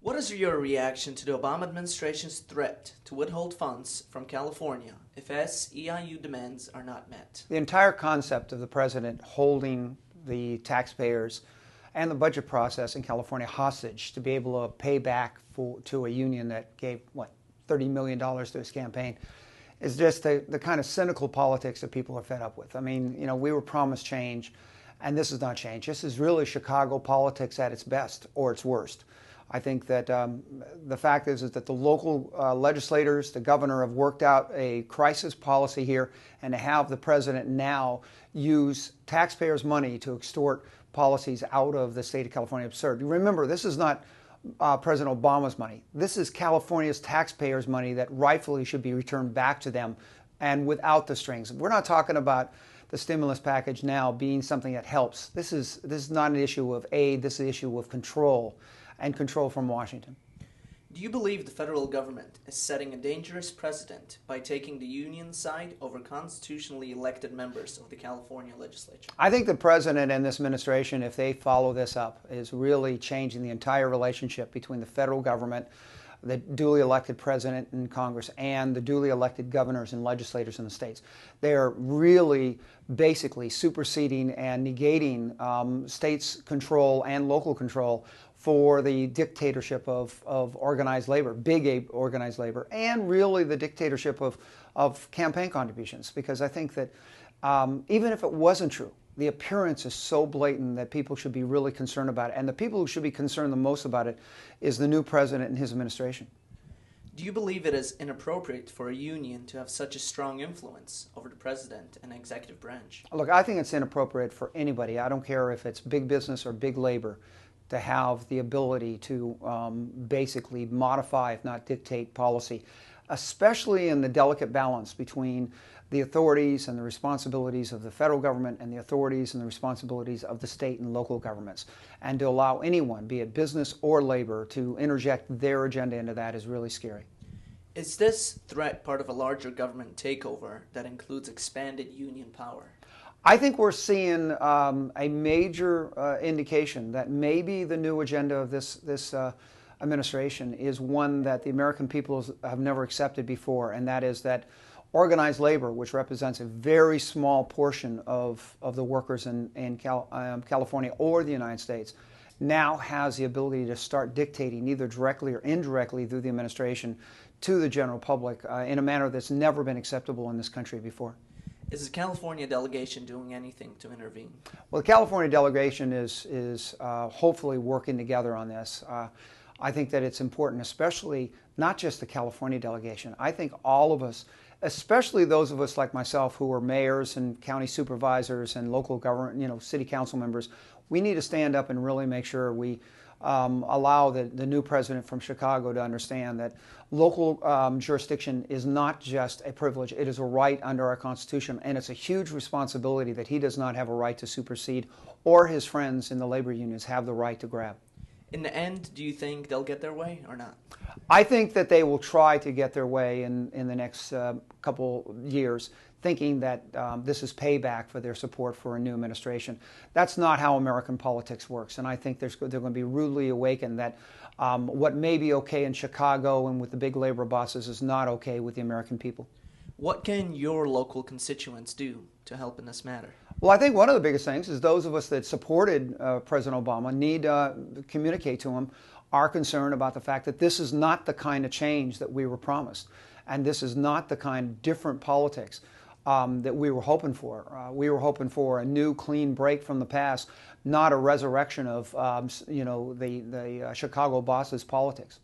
What is your reaction to the Obama administration's threat to withhold funds from California if SEIU demands are not met? The entire concept of the president holding the taxpayers and the budget process in California hostage to be able to pay back to a union that gave, $30 million to his campaign is just the kind of cynical politics that people are fed up with. I mean, we were promised change, and this is not change. This is really Chicago politics at its best or its worst. I think that the fact is that the local legislators, the governor, have worked out a crisis policy here, and to have the president now use taxpayers' money to extort policies out of the state of California absurd. Remember, this is not President Obama's money. This is California's taxpayers' money that rightfully should be returned back to them and without the strings. We're not talking about the stimulus package now being something that helps. This is not an issue of aid. This is an issue of control, and control from Washington. Do you believe the federal government is setting a dangerous precedent by taking the union side over constitutionally elected members of the California legislature? I think the president and this administration, if they follow this up, is really changing the entire relationship between the federal government, the duly elected president in Congress, and the duly elected governors and legislators in the states. They are really basically superseding and negating states' control and local control for the dictatorship of organized labor, big organized labor, and really the dictatorship of campaign contributions. Because I think that even if it wasn't true, the appearance is so blatant that people should be really concerned about it. And the people who should be concerned the most about it is the new president and his administration. Do you believe it is inappropriate for a union to have such a strong influence over the president and executive branch? Look, I think it's inappropriate for anybody. I don't care if it's big business or big labor to have the ability to basically modify, if not dictate, policy, especially in the delicate balance between the authorities and the responsibilities of the federal government and the authorities and the responsibilities of the state and local governments. And to allow anyone, be it business or labor, to interject their agenda into that is really scary. Is this threat part of a larger government takeover that includes expanded union power? I think we're seeing a major indication that maybe the new agenda of this administration is one that the American people have never accepted before, and that is that organized labor, which represents a very small portion of the workers in California or the United States, now has the ability to start dictating, either directly or indirectly through the administration, to the general public in a manner that's never been acceptable in this country before. Is the California delegation doing anything to intervene? Well, the California delegation is hopefully working together on this. I think that it's important, especially not just the California delegation. I think all of us, especially those of us like myself who are mayors and county supervisors and local government, city council members, we need to stand up and really make sure we allow the new president from Chicago to understand that local jurisdiction is not just a privilege, it is a right under our Constitution, and it's a huge responsibility that he does not have a right to supersede, or his friends in the labor unions have the right to grab. In the end, do you think they'll get their way or not? I think that they will try to get their way in the next couple years, thinking that this is payback for their support for a new administration. That's not how American politics works, and I think they're going to be rudely awakened that what may be okay in Chicago and with the big labor bosses is not okay with the American people. What can your local constituents do to help in this matter? Well, I think one of the biggest things is those of us that supported President Obama need to communicate to him our concern about the fact that this is not the kind of change that we were promised, and this is not the kind of different politics that we were hoping for. We were hoping for a new, clean break from the past, not a resurrection of the Chicago bosses' politics.